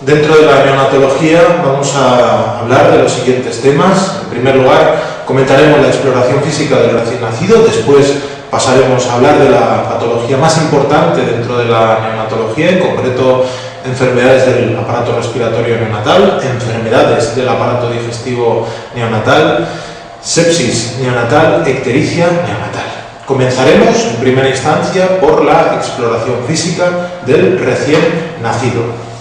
Dentro de la neonatología vamos a hablar de los siguientes temas. En primer lugar, comentaremos la exploración física del recién nacido, después pasaremos a hablar de la patología más importante dentro de la neonatología, en concreto enfermedades del aparato respiratorio neonatal, enfermedades del aparato digestivo neonatal, sepsis neonatal, ictericia neonatal. Comenzaremos en primera instancia por la exploración física del recién nacido.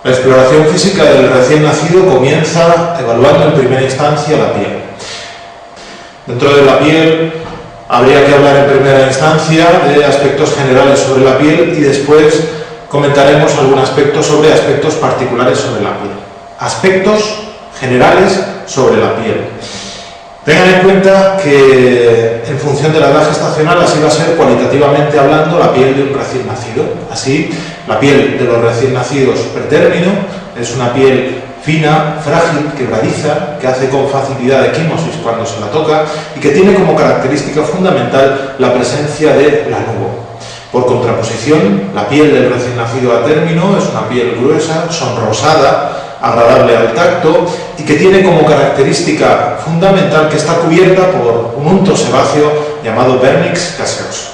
La exploración física del recién nacido comienza evaluando en primera instancia la piel. Dentro de la piel habría que hablar en primera instancia de aspectos generales sobre la piel y después comentaremos algún aspecto sobre aspectos particulares sobre la piel. Aspectos generales sobre la piel. Tengan en cuenta que en función de la edad gestacional así va a ser cualitativamente hablando la piel de un recién nacido. Así, la piel de los recién nacidos pretérmino es una piel fina, frágil, quebradiza, que hace con facilidad equimosis cuando se la toca y que tiene como característica fundamental la presencia de lanugo. Por contraposición, la piel del recién nacido a término es una piel gruesa, sonrosada, agradable al tacto y que tiene como característica fundamental que está cubierta por un unto sebáceo llamado vernix caseoso.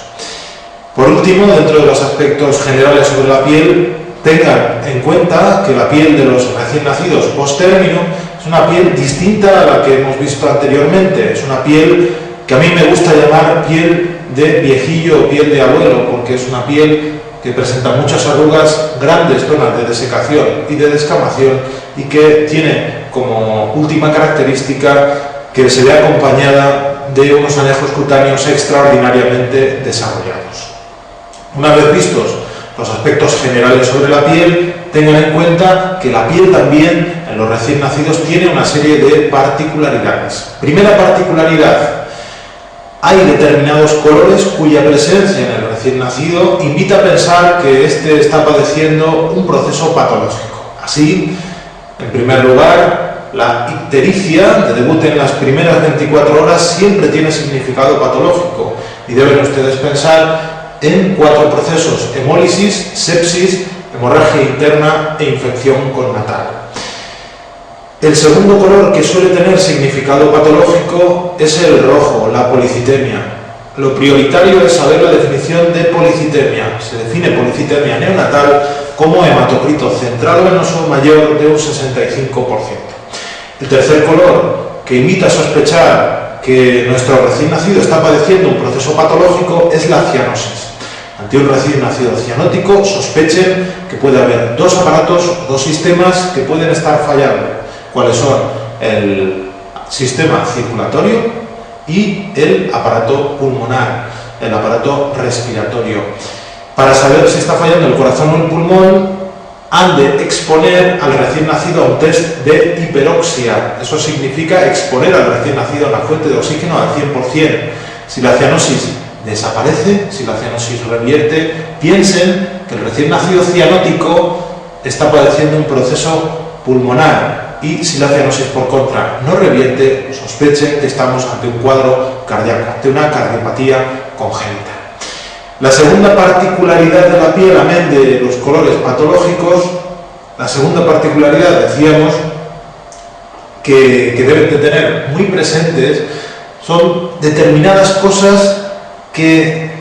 Por último, dentro de los aspectos generales sobre la piel, tengan en cuenta que la piel de los recién nacidos post-término es una piel distinta a la que hemos visto anteriormente. Es una piel que a mí me gusta llamar piel de viejillo o piel de abuelo, porque es una piel que presenta muchas arrugas, grandes zonas de desecación y de descamación y que tiene como última característica que se ve acompañada de unos anejos cutáneos extraordinariamente desarrollados. Una vez vistos los aspectos generales sobre la piel, tengan en cuenta que la piel también en los recién nacidos tiene una serie de particularidades. Primera particularidad: hay determinados colores cuya presencia en el recién nacido invita a pensar que éste está padeciendo un proceso patológico. Así, en primer lugar, la ictericia, de debut en las primeras 24 horas, siempre tiene significado patológico y deben ustedes pensar en 4 procesos: hemólisis, sepsis, hemorragia interna e infección connatal. El segundo color que suele tener significado patológico es el rojo, la policitemia. Lo prioritario es saber la definición de policitemia. Se define policitemia neonatal como hematocrito central venoso mayor de un 65%. El tercer color que invita a sospechar que nuestro recién nacido está padeciendo un proceso patológico es la cianosis. Ante un recién nacido cianótico, sospechen que puede haber 2 aparatos, 2 sistemas que pueden estar fallando. ¿Cuáles son? El sistema circulatorio y el aparato pulmonar, el aparato respiratorio. Para saber si está fallando el corazón o el pulmón, han de exponer al recién nacido a un test de hiperoxia. Eso significa exponer al recién nacido a una fuente de oxígeno al 100%. Si la cianosis desaparece, si la cianosis revierte, piensen que el recién nacido cianótico está padeciendo un proceso pulmonar y si la cianosis por contra no revierte, sospechen que estamos ante un cuadro cardíaco, ante una cardiopatía congénita. La segunda particularidad de la piel, amén de los colores patológicos, la segunda particularidad, decíamos, que deben de tener muy presentes, son determinadas cosas que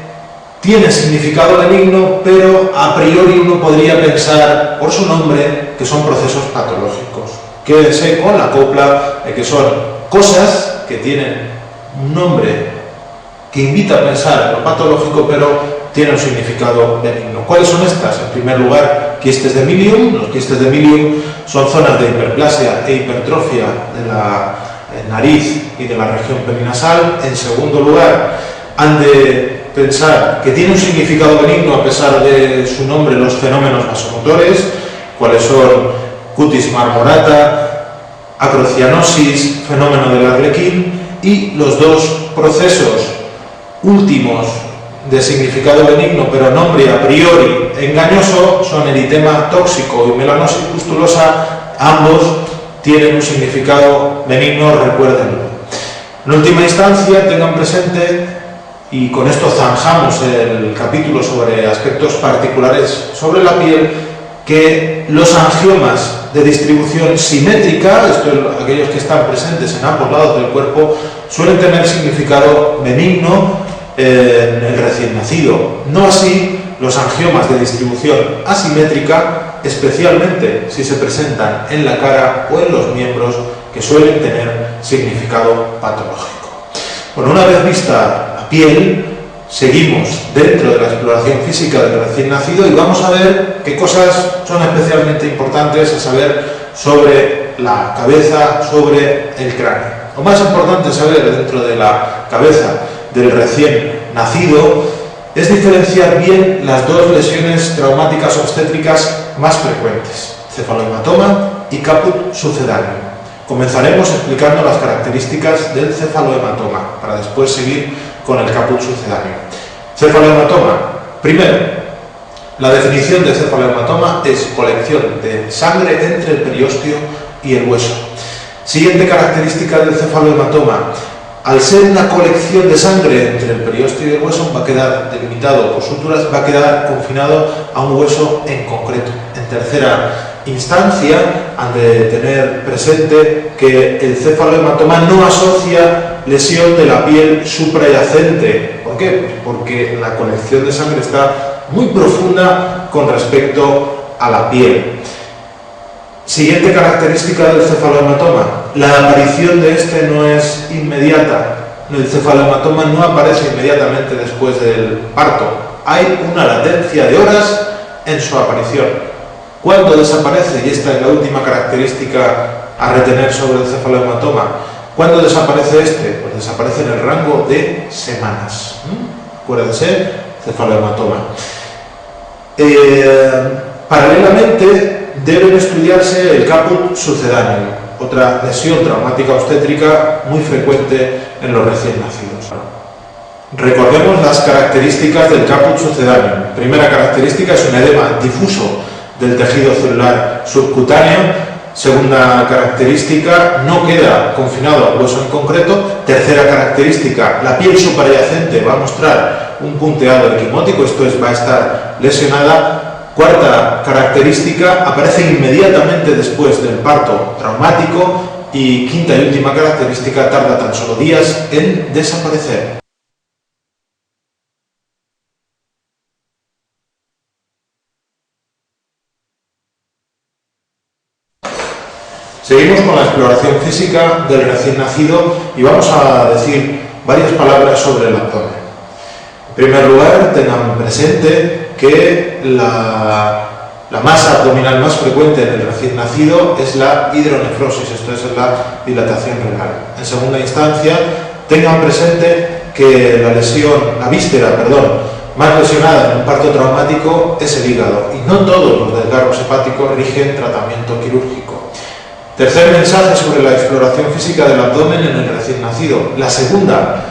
tienen significado benigno, pero a priori uno podría pensar, por su nombre, que son procesos patológicos. Quédense con la copla de que son cosas que tienen un nombre que invita a pensar en lo patológico, pero tienen un significado benigno. ¿Cuáles son estas? En primer lugar, quistes de Milium. Los quistes de Milium son zonas de hiperplasia e hipertrofia de la nariz y de la región perinasal. En segundo lugar, han de pensar que tiene un significado benigno a pesar de su nombre los fenómenos vasomotores. ¿Cuáles son? Cutis marmorata, acrocianosis, fenómeno del arlequín, y los 2 procesos últimos de significado benigno pero nombre a priori engañoso son eritema tóxico y melanosis pustulosa, ambos tienen un significado benigno, recuérdenlo. En última instancia, tengan presente, y con esto zanjamos el capítulo sobre aspectos particulares sobre la piel, que los angiomas de distribución simétrica, esto es, aquellos que están presentes en ambos lados del cuerpo, suelen tener significado benigno en el recién nacido. No así los angiomas de distribución asimétrica, especialmente si se presentan en la cara o en los miembros, que suelen tener significado patológico. Bueno, una vez vista la piel, seguimos dentro de la exploración física del recién nacido y vamos a ver qué cosas son especialmente importantes a saber sobre la cabeza, sobre el cráneo. Lo más importante saber dentro de la cabeza del recién nacido es diferenciar bien las dos lesiones traumáticas obstétricas más frecuentes, cefalohematoma y caput sucedáneo. Comenzaremos explicando las características del cefalohematoma para después seguir con el caput sucedáneo. Cefalohematoma. Primero, la definición de cefalohematoma es colección de sangre entre el periósteo y el hueso. Siguiente característica del cefalohematoma. Al ser una colección de sangre entre el periósteo y el hueso, va a quedar delimitado por suturas, va a quedar confinado a un hueso en concreto. En tercera instancia, han de tener presente que el cefalohematoma no asocia lesión de la piel suprayacente. ¿Por qué? Porque la colección de sangre está muy profunda con respecto a la piel. Siguiente característica del cefalohematoma. La aparición de este no es inmediata. El cefalohematoma no aparece inmediatamente después del parto. Hay una latencia de horas en su aparición. ¿Cuándo desaparece? Y esta es la última característica a retener sobre el cefalohematoma. ¿Cuándo desaparece este? Pues desaparece en el rango de semanas. Acuérdense, cefalohematoma. Paralelamente, deben estudiarse el caput sucedáneo, otra lesión traumática obstétrica muy frecuente en los recién nacidos. Recordemos las características del caput sucedáneo. Primera característica es un edema difuso del tejido celular subcutáneo. Segunda característica, no queda confinado al hueso en concreto. Tercera característica, la piel suprayacente va a mostrar un punteado equimótico, esto es, va a estar lesionada. Cuarta característica, aparece inmediatamente después del parto traumático. Y quinta y última característica, tarda tan solo días en desaparecer. Seguimos con la exploración física del recién nacido y vamos a decir varias palabras sobre el abdomen. En primer lugar, tengan presente que la masa abdominal más frecuente en el recién nacido es la hidronefrosis, esto es la dilatación renal. En segunda instancia, tengan presente que la víscera más lesionada en un parto traumático es el hígado y no todos los desgarros hepáticos rigen tratamiento quirúrgico. Tercer mensaje sobre la exploración física del abdomen en el recién nacido. La segunda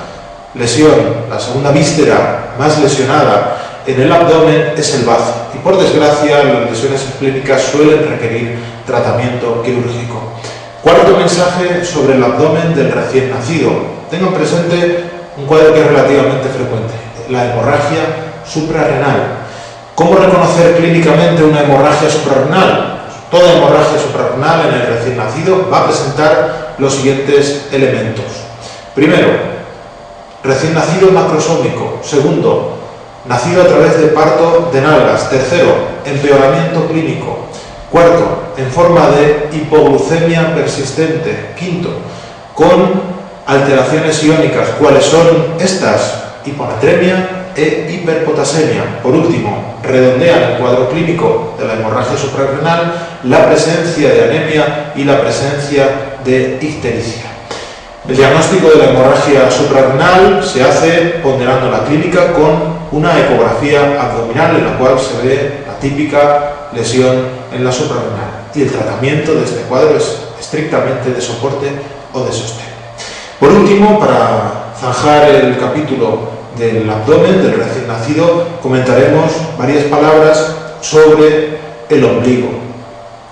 lesión, la segunda víscera más lesionada en el abdomen es el bazo. Y por desgracia, las lesiones esplénicas suelen requerir tratamiento quirúrgico. Cuarto mensaje sobre el abdomen del recién nacido. Tengan presente un cuadro que es relativamente frecuente, la hemorragia suprarrenal. ¿Cómo reconocer clínicamente una hemorragia suprarrenal? Toda hemorragia suprarrenal en el recién nacido va a presentar los siguientes elementos. Primero, recién nacido macrosómico. Segundo, nacido a través de parto de nalgas. Tercero, empeoramiento clínico. Cuarto, en forma de hipoglucemia persistente. Quinto, con alteraciones iónicas. ¿Cuáles son estas? Hiponatremia e hiperpotasemia. Por último, redondean el cuadro clínico de la hemorragia suprarrenal la presencia de anemia y la presencia de ictericia. El diagnóstico de la hemorragia suprarrenal se hace ponderando la clínica con una ecografía abdominal en la cual se ve la típica lesión en la suprarrenal. Y el tratamiento de este cuadro es estrictamente de soporte o de sostén. Por último, para zanjar el capítulo del abdomen del recién nacido, comentaremos varias palabras sobre el ombligo.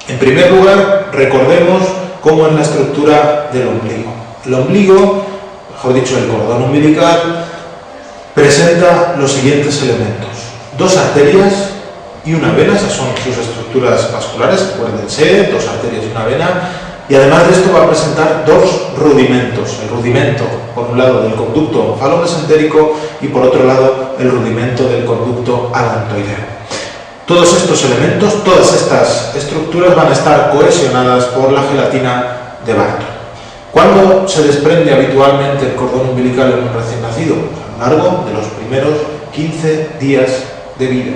En primer lugar, recordemos como en la estructura del ombligo. El ombligo, mejor dicho, el cordón umbilical, presenta los siguientes elementos: 2 arterias y una vena, esas son sus estructuras vasculares, acuérdense, 2 arterias y una vena, y además de esto va a presentar 2 rudimentos: el rudimento, por un lado, del conducto onfalomesentérico y por otro lado, el rudimento del conducto alantoideo. Todos estos elementos, todas estas estructuras van a estar cohesionadas por la gelatina de Barton. ¿Cuándo se desprende habitualmente el cordón umbilical en un recién nacido? Pues a lo largo de los primeros 15 días de vida.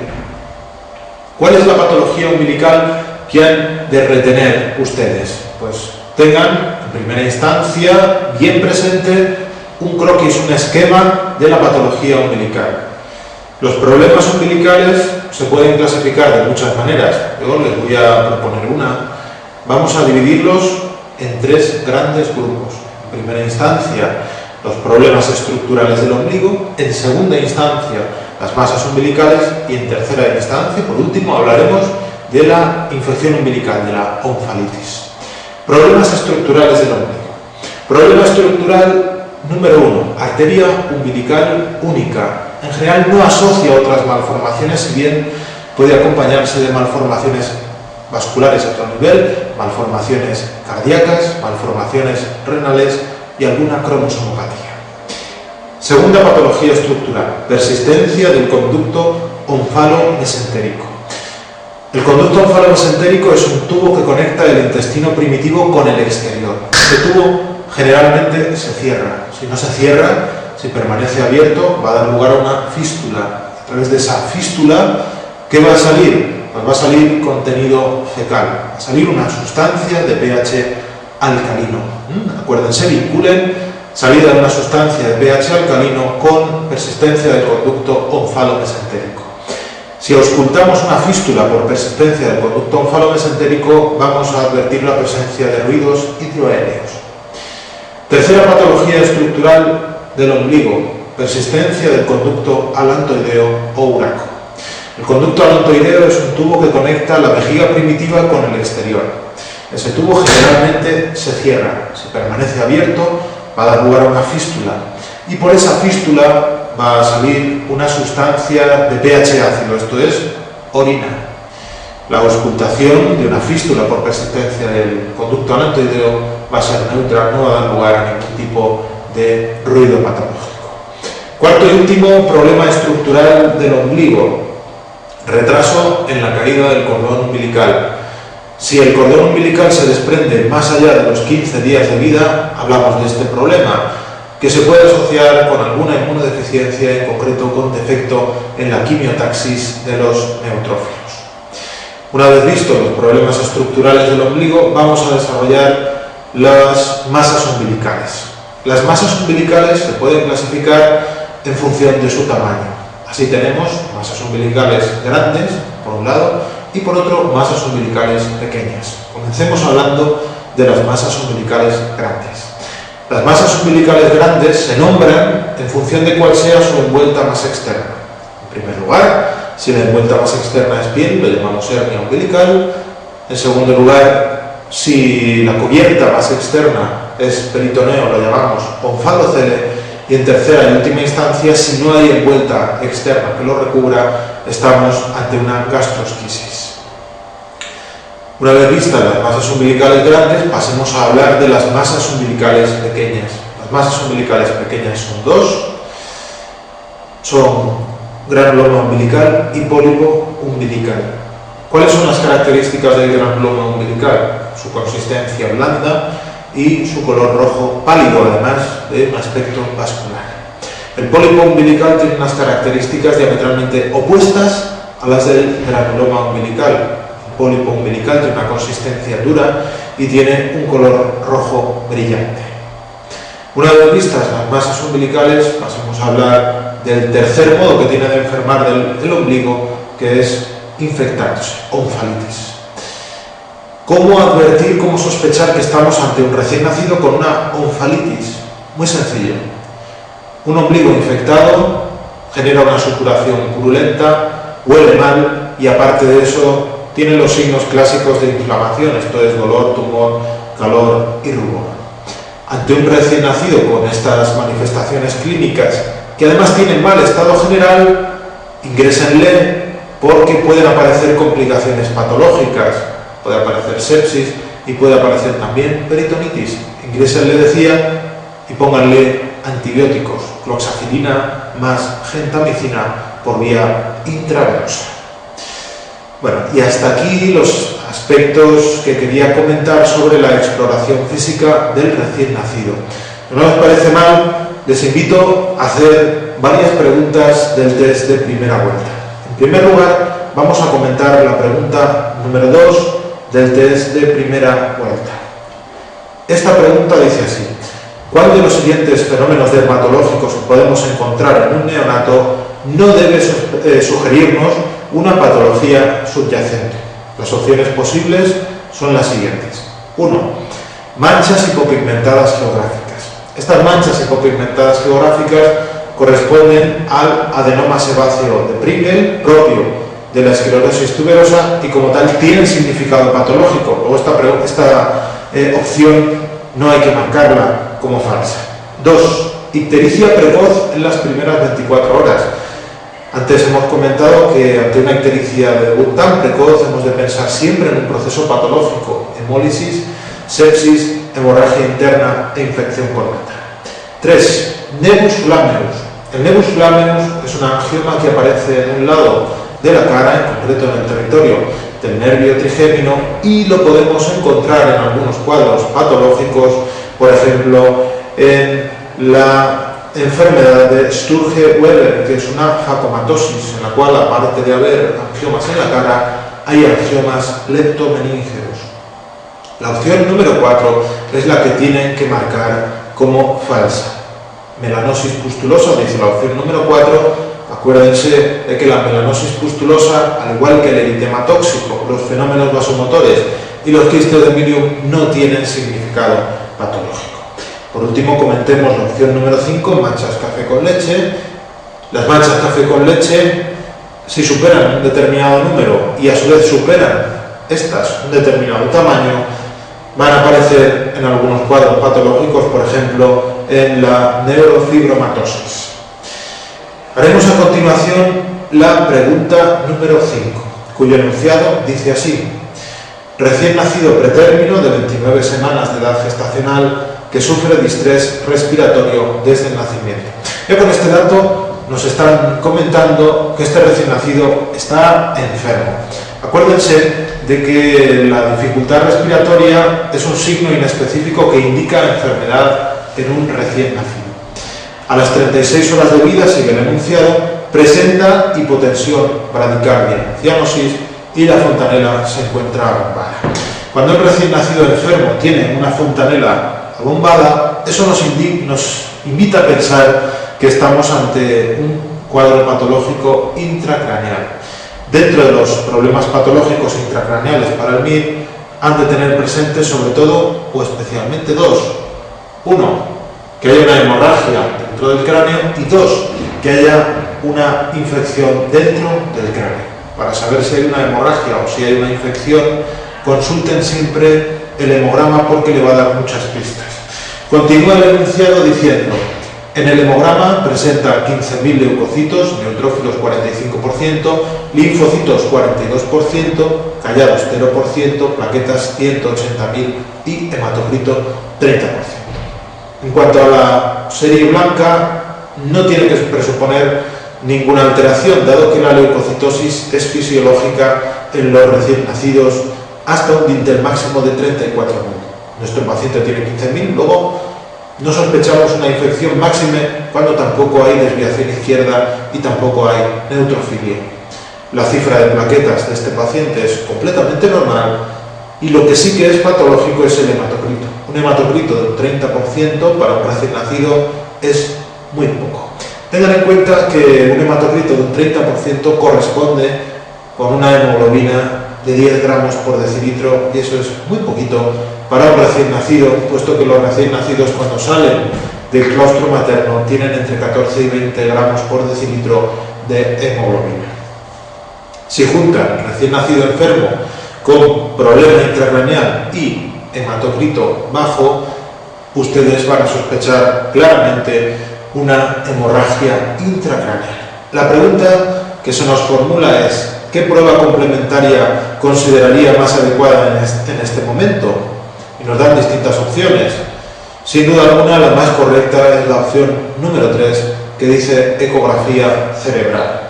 ¿Cuál es la patología umbilical que han de retener ustedes? Pues tengan, en primera instancia, bien presente un croquis, un esquema de la patología umbilical. Los problemas umbilicales se pueden clasificar de muchas maneras. Yo les voy a proponer una. Vamos a dividirlos en 3 grandes grupos. En primera instancia, los problemas estructurales del ombligo. En segunda instancia, las masas umbilicales. Y en tercera instancia, por último, hablaremos de la infección umbilical, de la onfalitis. Problemas estructurales del ombligo. Problema estructural número 1, arteria umbilical única. En general no asocia a otras malformaciones, si bien puede acompañarse de malformaciones vasculares a otro nivel, malformaciones cardíacas, malformaciones renales y alguna cromosomopatía. Segunda patología estructural, persistencia del conducto onfalomesentérico. El conducto onfalomesentérico es un tubo que conecta el intestino primitivo con el exterior. Este tubo generalmente se cierra. Si no se cierra, si permanece abierto, va a dar lugar a una fístula. A través de esa fístula, ¿qué va a salir? Pues va a salir contenido fecal, va a salir una sustancia de pH alcalino. Acuérdense, vinculen salida de una sustancia de pH alcalino con persistencia del conducto onfalomesentérico. Si auscultamos una fístula por persistencia del conducto onfalomesentérico, vamos a advertir la presencia de ruidos hidroaéreos. Tercera patología estructural del ombligo, persistencia del conducto alantoideo o uraco. El conducto alantoideo es un tubo que conecta la vejiga primitiva con el exterior. Ese tubo generalmente se cierra. Si permanece abierto, va a dar lugar a una fístula. Y por esa fístula va a salir una sustancia de pH ácido, esto es, orina. La auscultación de una fístula por persistencia del conducto alantoideo va a ser neutra, no va a dar lugar a ningún tipo de ruido patológico. Cuarto y último problema estructural del ombligo, retraso en la caída del cordón umbilical. Si el cordón umbilical se desprende más allá de los 15 días de vida, hablamos de este problema, que se puede asociar con alguna inmunodeficiencia, en concreto con defecto en la quimiotaxis de los neutrófilos. Una vez vistos los problemas estructurales del ombligo, vamos a desarrollar las masas umbilicales. Las masas umbilicales se pueden clasificar en función de su tamaño. Así tenemos masas umbilicales grandes, por un lado, y por otro, masas umbilicales pequeñas. Comencemos hablando de las masas umbilicales grandes. Las masas umbilicales grandes se nombran en función de cuál sea su envuelta más externa. En primer lugar, si la envuelta más externa es piel, lo llamamos hernia umbilical. En segundo lugar, si la cubierta más externa es peritoneo, lo llamamos onfalocele. Y en tercera y última instancia, si no hay envuelta externa que lo recubra, estamos ante una gastrosquisis. Una vez vistas las masas umbilicales grandes, pasemos a hablar de las masas umbilicales pequeñas. Las masas umbilicales pequeñas son 2, son granuloma umbilical y pólipo umbilical. ¿Cuáles son las características del granuloma umbilical? Su consistencia blanda y su color rojo pálido, además de un aspecto vascular. El pólipo umbilical tiene unas características diametralmente opuestas a las del granuloma umbilical. El pólipo umbilical tiene una consistencia dura y tiene un color rojo brillante. Una vez vistas las masas umbilicales, pasemos a hablar del tercer modo que tiene de enfermar el ombligo, que es infectarse, onfalitis. ¿Cómo advertir, cómo sospechar que estamos ante un recién nacido con una onfalitis? Muy sencillo. Un ombligo infectado genera una supuración purulenta, huele mal y aparte de eso tiene los signos clásicos de inflamación, esto es dolor, tumor calor y rubor. Ante un recién nacido con estas manifestaciones clínicas, que además tienen mal estado general, ingrésenle porque pueden aparecer complicaciones patológicas, puede aparecer sepsis y puede aparecer también peritonitis. Ingrésenle, decía, y pónganle antibióticos, cloxacilina más gentamicina por vía intravenosa. Bueno, y hasta aquí los aspectos que quería comentar sobre la exploración física del recién nacido. No les parece mal, les invito a hacer varias preguntas del test de primera vuelta. En primer lugar, vamos a comentar la pregunta número 2 del test de primera vuelta. Esta pregunta dice así: ¿cuál de los siguientes fenómenos dermatológicos que podemos encontrar en un neonato no debe sugerirnos una patología subyacente? Las opciones posibles son las siguientes. 1. Manchas hipopigmentadas geográficas. Estas manchas hipopigmentadas geográficas corresponden al adenoma sebáceo de Pringle, propio de la esclerosis tuberosa, y como tal tienen significado patológico. Luego esta opción no hay que marcarla como falsa. 2. Ictericia precoz en las primeras 24 horas. Antes hemos comentado que ante una ictericia de debut tan precoz hemos de pensar siempre en un proceso patológico: hemólisis, sepsis, hemorragia interna e infección corneal. 3. Nevus flammeus. El nevus flammeus es una angioma que aparece en un lado de la cara, en concreto en el territorio del nervio trigémino, y lo podemos encontrar en algunos cuadros patológicos, por ejemplo en la enfermedad de Sturge-Weber, que es una facomatosis en la cual, aparte de haber angiomas en la cara, hay angiomas leptomeníngeos. La opción número 4 es la que tienen que marcar como falsa. Melanosis pustulosa, dice la opción número 4. Acuérdense de que la melanosis pustulosa, al igual que el eritema tóxico, los fenómenos vasomotores y los quistes de Mirium, no tienen significado patológico. Por último, comentemos la opción número 5, manchas café con leche. Las manchas café con leche, si superan un determinado número y a su vez superan estas un determinado tamaño, van a aparecer en algunos cuadros patológicos, por ejemplo, en la neurofibromatosis. Haremos a continuación la pregunta número 5, cuyo enunciado dice así: recién nacido pretérmino de 29 semanas de edad gestacional que sufre distrés respiratorio desde el nacimiento. Ya con este dato nos están comentando que este recién nacido está enfermo. Acuérdense de que la dificultad respiratoria es un signo inespecífico que indica enfermedad en un recién nacido. A las 36 horas de vida, sigue el enunciado, presenta hipotensión, bradicardia, cianosis y la fontanela se encuentra abombada. Cuando el recién nacido enfermo tiene una fontanela abombada, eso nos invita a pensar que estamos ante un cuadro patológico intracraneal. Dentro de los problemas patológicos intracraneales para el MIR han de tener presentes sobre todo o especialmente dos. 1. Que haya una hemorragia dentro del cráneo, y 2. Que haya una infección dentro del cráneo. Para saber si hay una hemorragia o si hay una infección, consulten siempre el hemograma porque le va a dar muchas pistas. Continúa el enunciado diciendo: en el hemograma presenta 15.000 leucocitos, neutrófilos 45%, linfocitos 42%, callados 0%, plaquetas 180.000 y hematocrito 30%. En cuanto a la serie blanca, no tiene que presuponer ninguna alteración, dado que la leucocitosis es fisiológica en los recién nacidos hasta un dintel máximo de 34.000. Nuestro paciente tiene 15.000, luego no sospechamos una infección máxime cuando tampoco hay desviación izquierda y tampoco hay neutrofilia. La cifra de plaquetas de este paciente es completamente normal, y lo que sí que es patológico es el hematocrito. Un hematocrito de un 30% para un recién nacido es muy poco. Tengan en cuenta que un hematocrito de un 30% corresponde con una hemoglobina de 10 gramos por decilitro, y eso es muy poquito para un recién nacido, puesto que los recién nacidos, cuando salen del claustro materno, tienen entre 14 y 20 gramos por decilitro de hemoglobina. Si juntan recién nacido enfermo con problema intracraneal y hematocrito bajo, ustedes van a sospechar claramente una hemorragia intracraneal. La pregunta que se nos formula es: ¿qué prueba complementaria consideraría más adecuada en este momento? Y nos dan distintas opciones. Sin duda alguna, la más correcta es la opción número 3, que dice ecografía cerebral.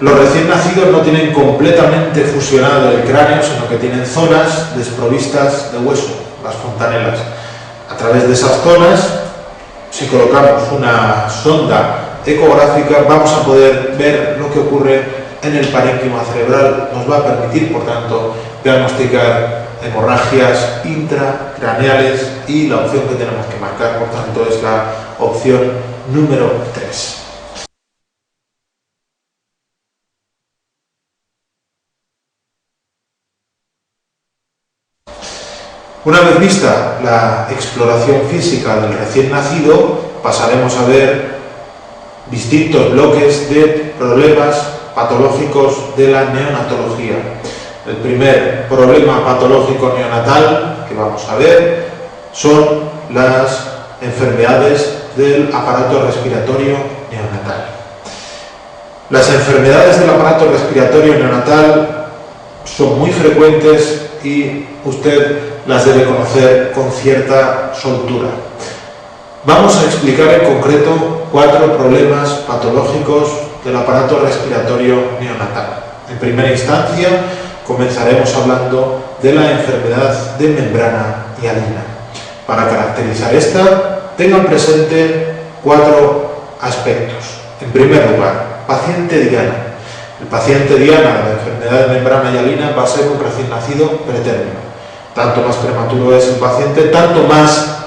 Los recién nacidos no tienen completamente fusionado el cráneo, sino que tienen zonas desprovistas de hueso, las fontanelas. A través de esas zonas, si colocamos una sonda ecográfica, vamos a poder ver lo que ocurre en el parénquima cerebral. Nos va a permitir, por tanto, diagnosticar hemorragias intracraneales, y la opción que tenemos que marcar, por tanto, es la opción número 3. Una vez vista la exploración física del recién nacido, pasaremos a ver distintos bloques de problemas patológicos de la neonatología. El primer problema patológico neonatal que vamos a ver son las enfermedades del aparato respiratorio neonatal. Las enfermedades del aparato respiratorio neonatal son muy frecuentes y usted las debe conocer con cierta soltura. Vamos a explicar en concreto 4 problemas patológicos del aparato respiratorio neonatal. En primera instancia, comenzaremos hablando de la enfermedad de membrana hialina. Para caracterizar esta, tengan presente 4 aspectos. En primer lugar, paciente diana. El paciente diana de la enfermedad de membrana hialina va a ser un recién nacido pretérmino. Tanto más prematuro es el paciente, tanto mayor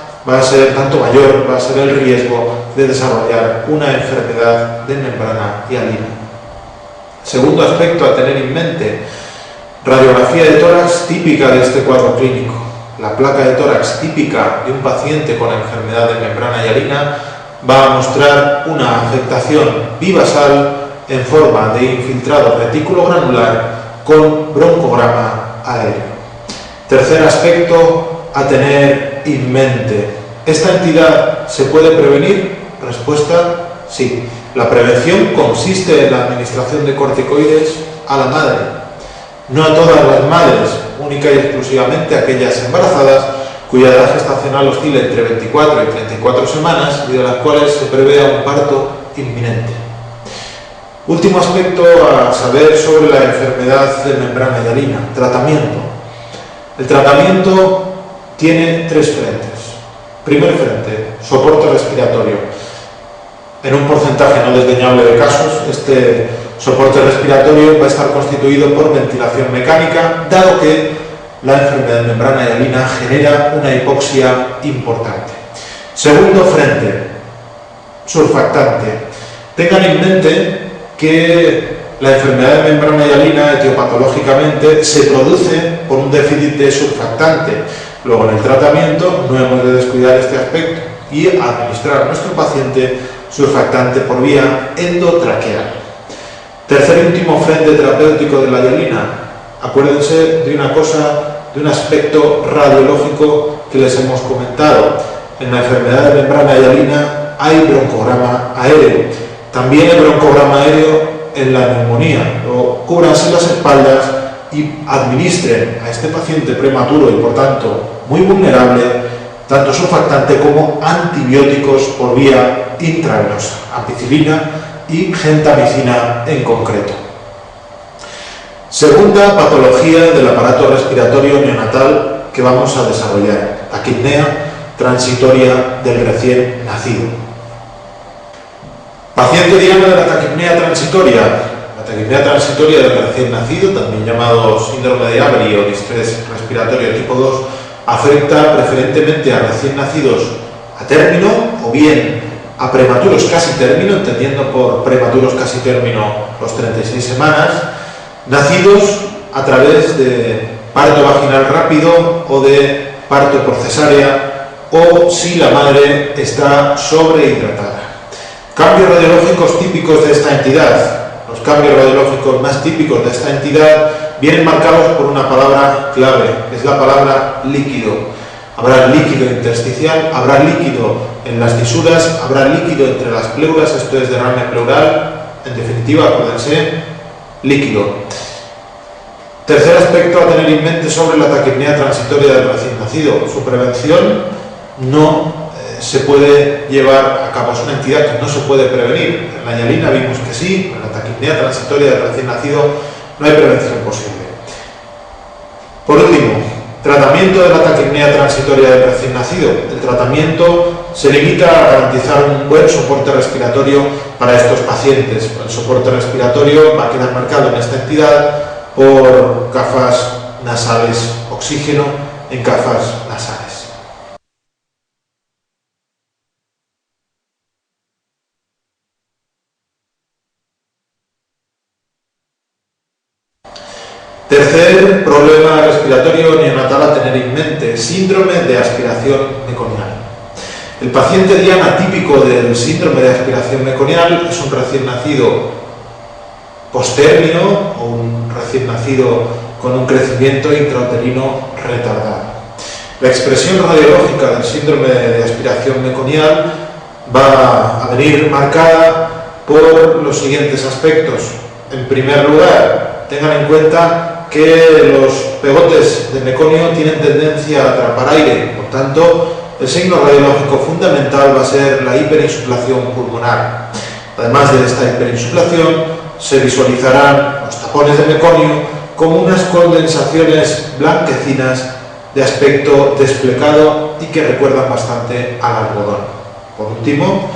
va a ser el riesgo de desarrollar una enfermedad de membrana hialina. Segundo aspecto a tener en mente: radiografía de tórax típica de este cuadro clínico. La placa de tórax típica de un paciente con enfermedad de membrana hialina va a mostrar una afectación bivasal en forma de infiltrado retículo-granular con broncograma aéreo. Tercer aspecto a tener en mente: ¿esta entidad se puede prevenir? Respuesta: sí. La prevención consiste en la administración de corticoides a la madre. No a todas las madres, única y exclusivamente aquellas embarazadas cuya edad gestacional oscila entre 24 y 34 semanas y de las cuales se prevé un parto inminente. Último aspecto a saber sobre la enfermedad de membrana hialina: tratamiento. El tratamiento tiene 3 frentes. Primer frente: soporte respiratorio. En un porcentaje no desdeñable de casos, este soporte respiratorio va a estar constituido por ventilación mecánica, dado que la enfermedad de membrana hialina genera una hipoxia importante. Segundo frente: surfactante. Tengan en mente que la enfermedad de membrana hialina etiopatológicamente se produce por un déficit de surfactante. Luego, en el tratamiento no hemos de descuidar este aspecto y administrar a nuestro paciente surfactante por vía endotraqueal. Tercer y último frente terapéutico de la hialina: acuérdense de una cosa, de un aspecto radiológico que les hemos comentado. En la enfermedad de membrana hialina hay broncograma aéreo. También hay broncograma aéreo en la neumonía. Luego, cúbranse las espaldas y administren a este paciente prematuro y por tanto muy vulnerable tanto surfactante como antibióticos por vía intravenosa, ampicilina y gentamicina en concreto. Segunda patología del aparato respiratorio neonatal que vamos a desarrollar: taquipnea transitoria del recién nacido. Paciente diana de la taquipnea transitoria. La taquipnea transitoria del recién nacido, también llamado síndrome de Abri o distrés respiratorio tipo 2, afecta preferentemente a recién nacidos a término o bien a prematuros casi término, entendiendo por prematuros casi término los 36 semanas, nacidos a través de parto vaginal rápido o de parto por cesárea, o si la madre está sobrehidratada. Cambios radiológicos típicos de esta entidad. Los cambios radiológicos más típicos de esta entidad vienen marcados por una palabra clave, que es la palabra líquido. Habrá líquido intersticial, habrá líquido en las fisuras, habrá líquido entre las pleuras, esto es derrame pleural, en definitiva, acuérdense, líquido. Tercer aspecto a tener en mente sobre la taquipnea transitoria del recién nacido. Su prevención no se puede llevar a cabo, es una entidad que no se puede prevenir. En la hialina vimos que sí, en la taquipnea transitoria del recién nacido no hay prevención posible. Por último, tratamiento de la taquipnea transitoria del recién nacido. El tratamiento se limita a garantizar un buen soporte respiratorio para estos pacientes. El soporte respiratorio va a quedar marcado en esta entidad por gafas nasales, oxígeno en gafas nasales. Tercer problema respiratorio neonatal a tener en mente, síndrome de aspiración meconial. El paciente diana típico del síndrome de aspiración meconial es un recién nacido postérmino o un recién nacido con un crecimiento intrauterino retardado. La expresión radiológica del síndrome de aspiración meconial va a venir marcada por los siguientes aspectos. En primer lugar, tengan en cuenta que los pegotes de meconio tienen tendencia a atrapar aire, por tanto, el signo radiológico fundamental va a ser la hiperinsuflación pulmonar. Además de esta hiperinsuflación, se visualizarán los tapones de meconio como unas condensaciones blanquecinas de aspecto desplecado y que recuerdan bastante al algodón. Por último,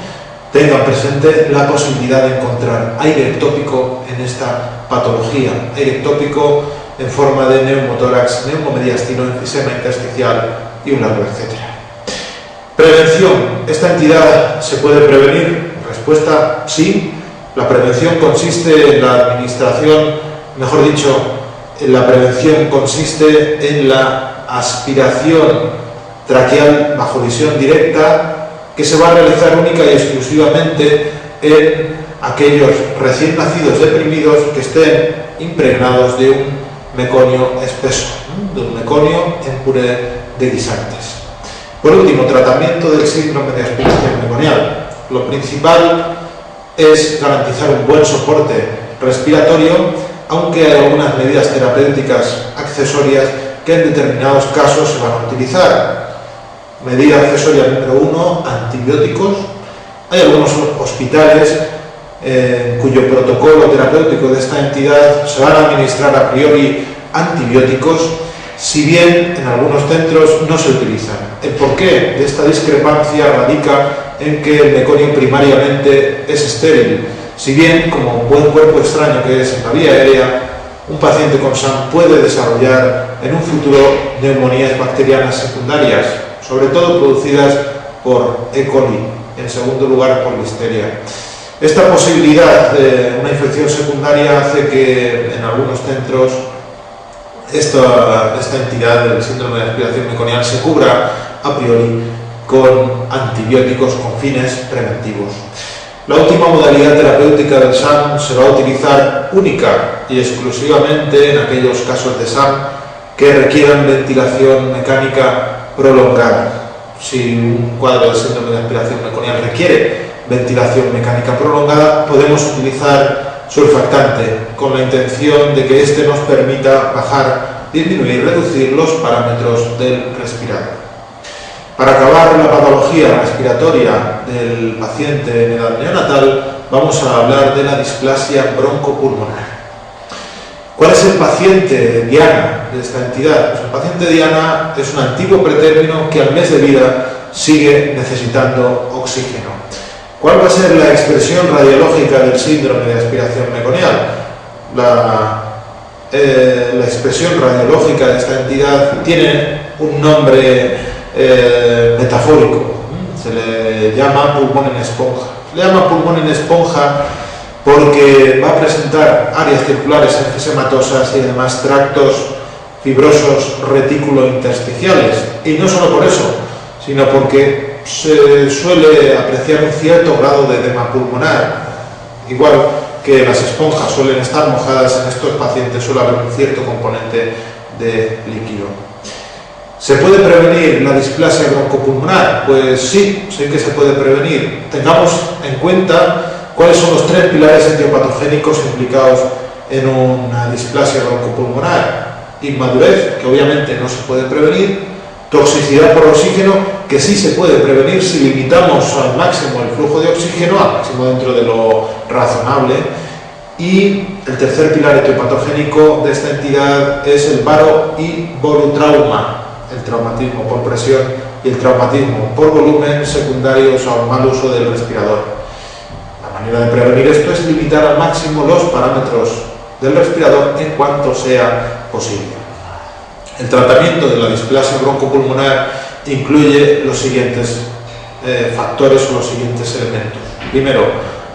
tengan presente la posibilidad de encontrar aire ectópico en esta patología, aire ectópico en forma de neumotórax, neumomediastino, enfisema intersticial y un largo etcétera. Prevención. ¿Esta entidad se puede prevenir? Respuesta, sí. La prevención consiste en la administración, mejor dicho, la prevención consiste en la aspiración traqueal bajo visión directa que se va a realizar única y exclusivamente en aquellos recién nacidos deprimidos que estén impregnados de un meconio espeso, de un meconio en puré de guisantes. Por último, tratamiento del síndrome de aspiración meconial. Lo principal es garantizar un buen soporte respiratorio, aunque hay algunas medidas terapéuticas accesorias que en determinados casos se van a utilizar. Medida accesoria número 1, antibióticos. Hay algunos hospitales cuyo protocolo terapéutico de esta entidad se van a administrar a priori antibióticos, si bien en algunos centros no se utilizan. El porqué de esta discrepancia radica en que el meconio primariamente es estéril, si bien como un buen cuerpo extraño que es en la vía aérea, un paciente con SAM puede desarrollar en un futuro neumonías bacterianas secundarias, sobre todo producidas por E. coli, en segundo lugar por listeria. Esta posibilidad de una infección secundaria hace que en algunos centros esta entidad del síndrome de aspiración meconial se cubra a priori con antibióticos con fines preventivos. La última modalidad terapéutica del SAM se va a utilizar única y exclusivamente en aquellos casos de SAM que requieran ventilación mecánica prolongada. Si un cuadro de síndrome de aspiración meconial requiere ventilación mecánica prolongada, podemos utilizar surfactante con la intención de que éste nos permita bajar, disminuir y reducir los parámetros del respirador. Para acabar la patología respiratoria del paciente en edad neonatal, vamos a hablar de la displasia broncopulmonar. ¿Cuál es el paciente diana de esta entidad? Pues el paciente diana es un antiguo pretérmino que al mes de vida sigue necesitando oxígeno. ¿Cuál va a ser la expresión radiológica del síndrome de aspiración meconial? La expresión radiológica de esta entidad tiene un nombre metafórico, se le llama pulmón en esponja. Se le llama pulmón en esponja porque va a presentar áreas circulares enfisematosas y además tractos fibrosos retículo-intersticiales. Y no solo por eso, sino porque se suele apreciar un cierto grado de edema pulmonar. Igual que las esponjas suelen estar mojadas, en estos pacientes suele haber un cierto componente de líquido. ¿Se puede prevenir la displasia broncopulmonar? Pues sí que se puede prevenir. Tengamos en cuenta cuáles son los 3 pilares etiopatogénicos implicados en una displasia broncopulmonar. Inmadurez, que obviamente no se puede prevenir. Toxicidad por oxígeno, que sí se puede prevenir si limitamos al máximo el flujo de oxígeno, al máximo dentro de lo razonable. Y el tercer pilar etiopatogénico de esta entidad es el varo y volutrauma, el traumatismo por presión y el traumatismo por volumen secundarios al mal uso del respirador. La manera de prevenir esto es limitar al máximo los parámetros del respirador en cuanto sea posible. El tratamiento de la displasia broncopulmonar incluye los siguientes factores o los siguientes elementos. Primero,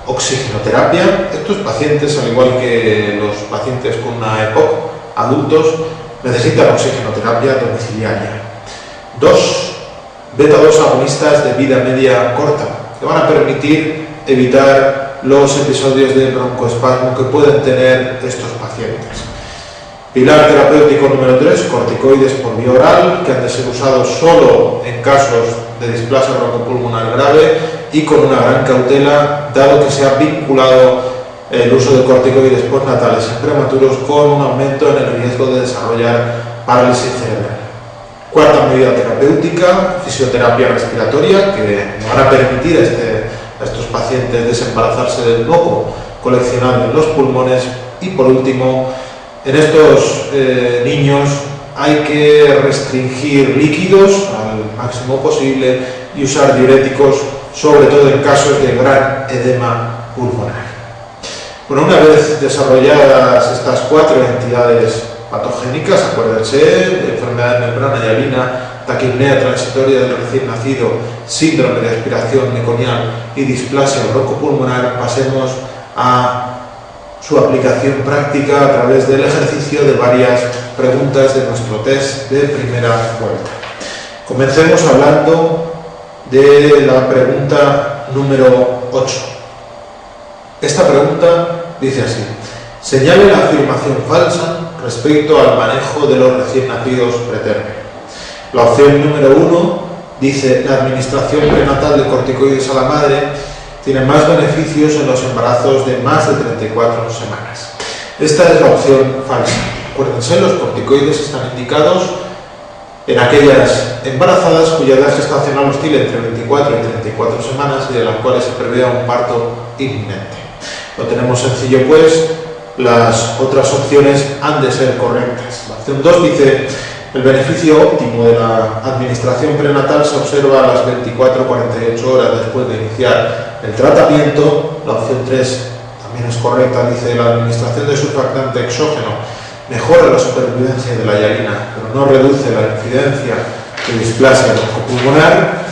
oxigenoterapia. Estos pacientes, al igual que los pacientes con una EPOC, adultos, necesitan oxigenoterapia domiciliaria. 2. Beta-2 agonistas de vida media corta, que van a permitir evitar los episodios de broncoespasmo que pueden tener estos pacientes. Pilar terapéutico número 3, corticoides por vía oral, que han de ser usados solo en casos de displasia broncopulmonar grave y con una gran cautela, dado que se ha vinculado el uso de corticoides postnatales en prematuros con un aumento en el riesgo de desarrollar parálisis cerebral. 4. medida terapéutica, fisioterapia respiratoria, que van a permitir a estos pacientes desembarazarse del moco coleccionado en los pulmones. Y por último, en estos niños hay que restringir líquidos al máximo posible y usar diuréticos, sobre todo en casos de gran edema pulmonar. Bueno, una vez desarrolladas estas 4 entidades patogénicas, acuérdense, enfermedad de membrana hialina, taquipnea transitoria del recién nacido, síndrome de aspiración meconial y displasia broncopulmonar, pasemos a su aplicación práctica a través del ejercicio de varias preguntas de nuestro test de primera vuelta. Comencemos hablando de la pregunta número 8. Esta pregunta dice así: señale la afirmación falsa respecto al manejo de los recién nacidos pretérmino. La opción número 1 dice: la administración prenatal de corticoides a la madre tiene más beneficios en los embarazos de más de 34 semanas. Esta es la opción falsa. Acuérdense, los corticoides están indicados en aquellas embarazadas cuya edad gestacional oscila entre 24 y 34 semanas y de las cuales se prevea un parto inminente. Lo tenemos sencillo, pues las otras opciones han de ser correctas. La opción 2 dice: el beneficio óptimo de la administración prenatal se observa a las 24-48 horas después de iniciar el tratamiento. La opción 3 también es correcta, dice: la administración de surfactante exógeno mejora la supervivencia de la hialina, pero no reduce la incidencia de displasia broncopulmonar.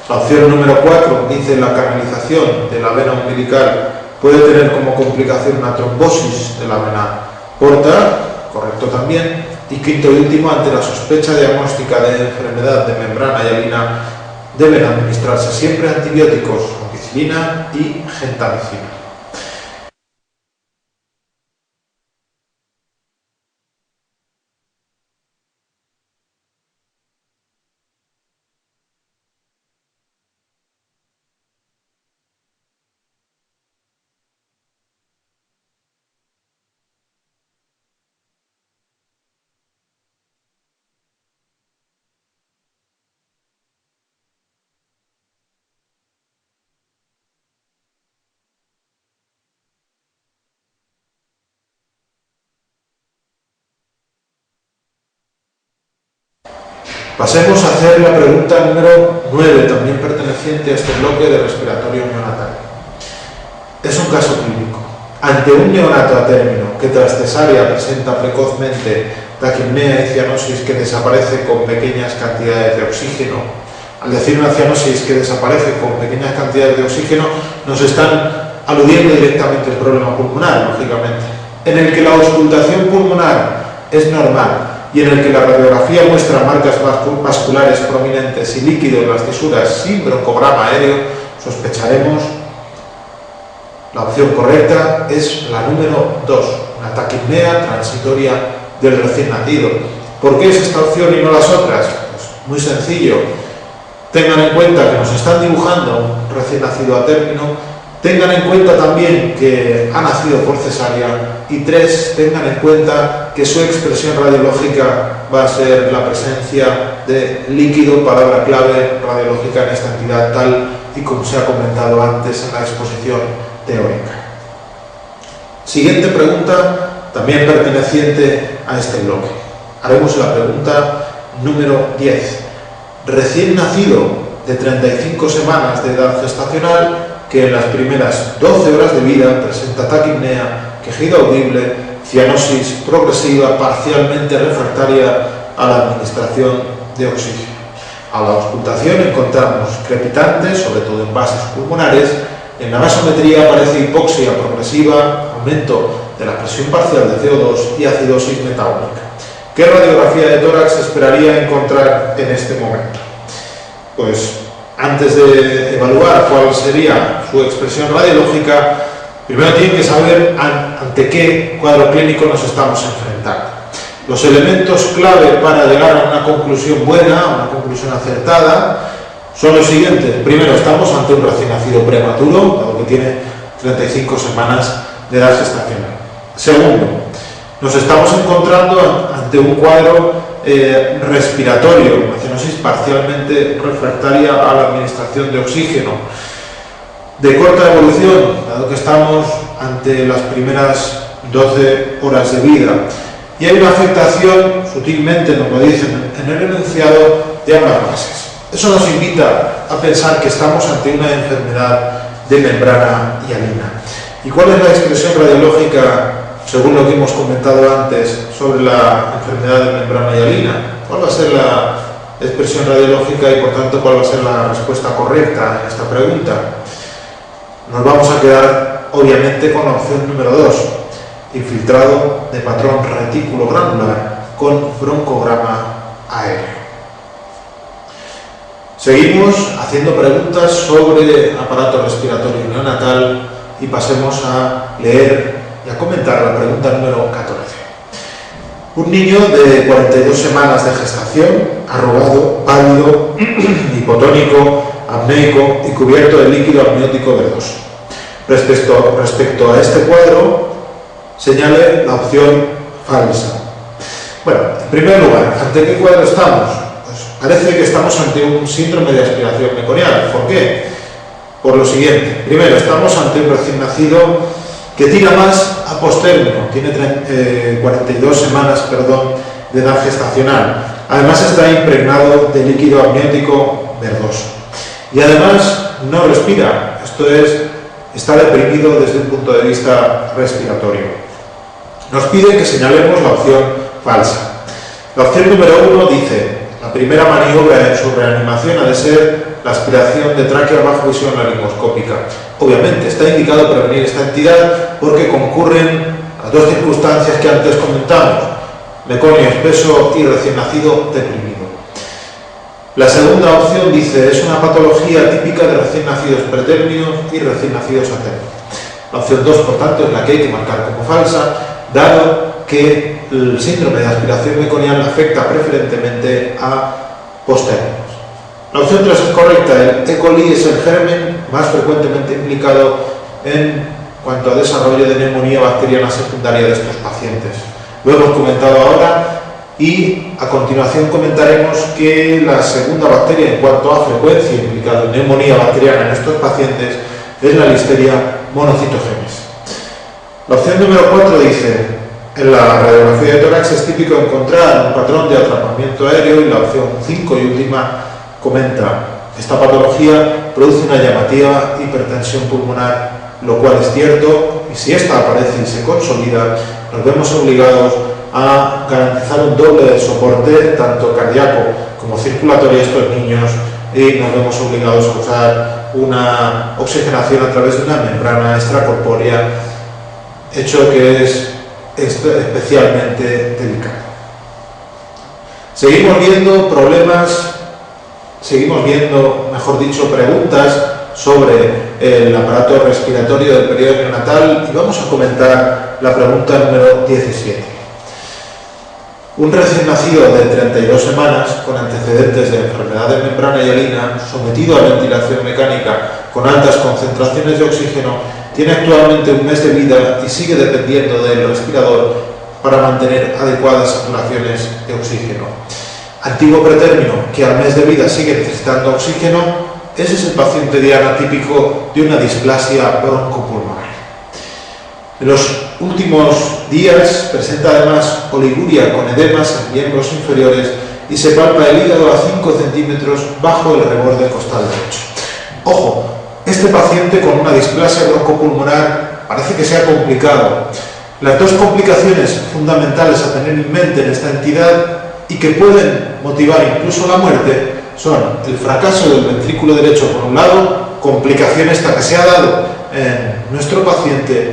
La opción número 4 dice: la canalización de la vena umbilical puede tener como complicación una trombosis de la vena porta, correcto también. Y quinto y último, ante la sospecha diagnóstica de enfermedad de membrana hialina, deben administrarse siempre antibióticos, ampicilina y gentamicina. Pasemos a hacer la pregunta número 9, también perteneciente a este bloque de respiratorio neonatal. Es un caso clínico. Ante un neonato a término que tras cesárea presenta precozmente taquipnea y cianosis que desaparece con pequeñas cantidades de oxígeno. Al decir una cianosis que desaparece con pequeñas cantidades de oxígeno, nos están aludiendo directamente al problema pulmonar, lógicamente, en el que la auscultación pulmonar es normal y en el que la radiografía muestra marcas vasculares prominentes y líquido en las fisuras sin broncograma aéreo, sospecharemos La opción correcta es la número 2, una taquipnea transitoria del recién nacido. ¿Por qué es esta opción y no las otras? Pues muy sencillo. Tengan en cuenta que nos están dibujando un recién nacido a término. Tengan en cuenta también que ha nacido por cesárea. Y 3, tengan en cuenta que su expresión radiológica va a ser la presencia de líquido, palabra clave radiológica en esta entidad, tal y como se ha comentado antes en la exposición teórica. Siguiente pregunta, también perteneciente a este bloque. Haremos la pregunta número 10. Recién nacido de 35 semanas de edad gestacional que en las primeras 12 horas de vida presenta taquipnea, quejido audible, cianosis progresiva parcialmente refractaria a la administración de oxígeno. A la auscultación encontramos crepitantes, sobre todo en vasos pulmonares. En la gasometría aparece hipoxia progresiva, aumento de la presión parcial de CO2 y acidosis metabólica. ¿Qué radiografía de tórax esperaría encontrar en este momento? Pues antes de evaluar cuál sería su expresión radiológica, primero tienen que saber ante qué cuadro clínico nos estamos enfrentando. Los elementos clave para llegar a una conclusión buena, a una conclusión acertada, son los siguientes. Primero, estamos ante un recién nacido prematuro, dado que tiene 35 semanas de edad gestacional. Segundo, nos estamos encontrando ante un cuadro respiratorio, una cianosis parcialmente refractaria a la administración de oxígeno, de corta evolución, dado que estamos ante las primeras 12 horas de vida. Y hay una afectación, sutilmente nos lo dicen en el enunciado, de ambas bases. Eso nos invita a pensar que estamos ante una enfermedad de membrana hialina. ¿Y cuál es la expresión radiológica, según lo que hemos comentado antes, sobre la enfermedad de membrana hialina? ¿Cuál va a ser la expresión radiológica y, por tanto, cuál va a ser la respuesta correcta en esta pregunta? Nos vamos a quedar, obviamente, con la opción número 2, infiltrado de patrón retículo granular con broncograma aéreo. Seguimos haciendo preguntas sobre aparato respiratorio neonatal y pasemos a leer y a comentar la pregunta número 14. Un niño de 42 semanas de gestación, arrugado, pálido, hipotónico, apneico y cubierto de líquido amniótico verdoso. Respecto a este cuadro, señale la opción falsa. Bueno, en primer lugar, ¿ante qué cuadro estamos? Pues parece que estamos ante un síndrome de aspiración meconial. ¿Por qué? Por lo siguiente. Primero, estamos ante un recién nacido que tira más a postérmino, tiene 42 semanas de edad gestacional. Además está impregnado de líquido amniótico verdoso. Y además no respira, esto es, está deprimido desde un punto de vista respiratorio. Nos pide que señalemos la opción falsa. La opción número 1 dice: la primera maniobra en su reanimación ha de ser la aspiración de tráquea bajo visión laringoscópica. Obviamente está indicado prevenir esta entidad porque concurren las dos circunstancias que antes comentamos: meconio espeso y recién nacido deprimido. La segunda opción dice: es una patología típica de recién nacidos pretérminos y recién nacidos a término. La opción 2, por tanto, es la que hay que marcar como falsa, dado que el síndrome de aspiración meconial afecta preferentemente a postérminos. La opción 3 es correcta. El E. coli es el germen más frecuentemente implicado en cuanto a desarrollo de neumonía bacteriana secundaria de estos pacientes. Lo hemos comentado ahora y a continuación comentaremos que la segunda bacteria en cuanto a frecuencia implicada en neumonía bacteriana en estos pacientes es la Listeria monocytogenes. La opción número 4 dice: en la radiografía de tórax es típico encontrar un patrón de atrapamiento aéreo, y la opción 5 y última comenta: esta patología produce una llamativa hipertensión pulmonar, lo cual es cierto, y si esta aparece y se consolida, nos vemos obligados a garantizar un doble de soporte, tanto cardíaco como circulatorio a estos niños, y nos vemos obligados a usar una oxigenación a través de una membrana extracorpórea, hecho que es especialmente delicado. Seguimos viendo, mejor dicho, preguntas sobre el aparato respiratorio del periodo neonatal y vamos a comentar la pregunta número 17. Un recién nacido de 32 semanas con antecedentes de enfermedad de membrana hialina, sometido a ventilación mecánica con altas concentraciones de oxígeno, tiene actualmente un mes de vida y sigue dependiendo del respirador para mantener adecuadas saturaciones de oxígeno. Antiguo pretérmino que al mes de vida sigue necesitando oxígeno, ese es el paciente diana típico de una displasia broncopulmonar. En los últimos días presenta además oliguria con edemas en miembros inferiores y se palpa el hígado a 5 centímetros bajo el reborde costal derecho. Ojo, este paciente con una displasia broncopulmonar parece que sea complicado. Las dos complicaciones fundamentales a tener en mente en esta entidad y que pueden motivar incluso la muerte son el fracaso del ventrículo derecho por un lado, complicación esta que se ha dado en nuestro paciente,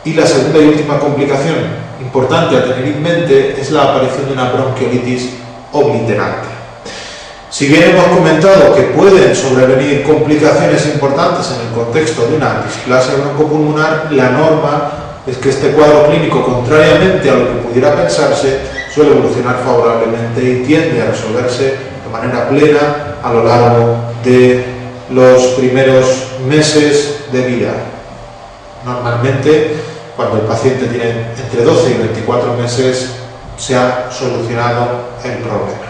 y la segunda y última complicación importante a tener en mente es la aparición de una bronquiolitis obliterante. Si bien hemos comentado que pueden sobrevenir complicaciones importantes en el contexto de una displasia broncopulmonar, la norma es que este cuadro clínico, contrariamente a lo que pudiera pensarse, suele evolucionar favorablemente y tiende a resolverse de manera plena a lo largo de los primeros meses de vida. Normalmente, cuando el paciente tiene entre 12 y 24 meses, se ha solucionado el problema.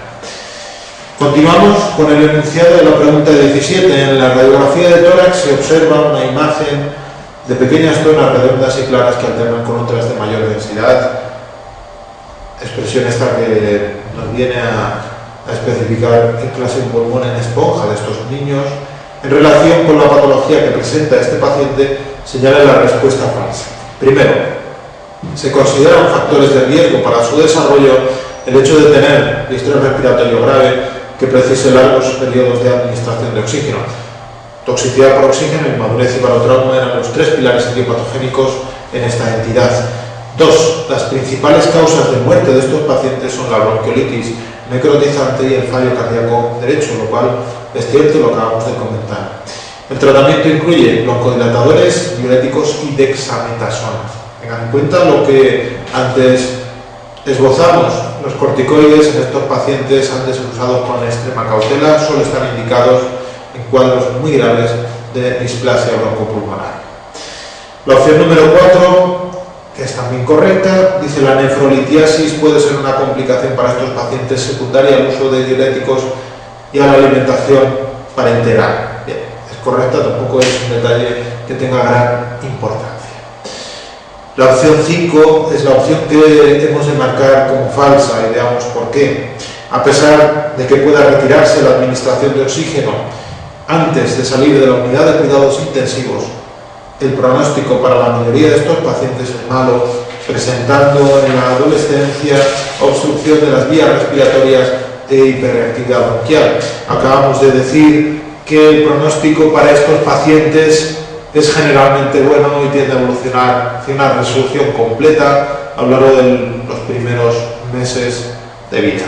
Continuamos con el enunciado de la pregunta 17. En la radiografía de tórax se observa una imagen de pequeñas zonas redondas y claras que alternan con otras de mayor densidad. Expresión esta que nos viene a especificar qué clase de pulmón en esponja de estos niños. En relación con la patología que presenta este paciente, señala la respuesta falsa. Primero, se consideran factores de riesgo para su desarrollo el hecho de tener distrés respiratorio grave que precise largos periodos de administración de oxígeno. Toxicidad por oxígeno, inmadurez y barotrauma eran los tres pilares etiopatogénicos en esta entidad. Dos, las principales causas de muerte de estos pacientes son la bronquiolitis necrotizante y el fallo cardíaco derecho, lo cual es cierto y lo acabamos de comentar. El tratamiento incluye broncodilatadores, diuréticos y dexametasona. Tengan en cuenta lo que antes esbozamos. Los corticoides en estos pacientes han de ser usados con extrema cautela, solo están indicados en cuadros muy graves de displasia broncopulmonar. La opción número 4, que es también correcta, dice la nefrolitiasis puede ser una complicación para estos pacientes secundaria al uso de diuréticos y a la alimentación parenteral. Bien, es correcta, tampoco es un detalle que tenga gran importancia. La opción 5 es la opción que hemos de marcar como falsa y veamos por qué. A pesar de que pueda retirarse la administración de oxígeno antes de salir de la unidad de cuidados intensivos, el pronóstico para la mayoría de estos pacientes es malo, presentando en la adolescencia obstrucción de las vías respiratorias e hiperreactividad bronquial. Acabamos de decir que el pronóstico para estos pacientes es generalmente bueno y tiende a evolucionar hacia una resolución completa a lo largo de los primeros meses de vida.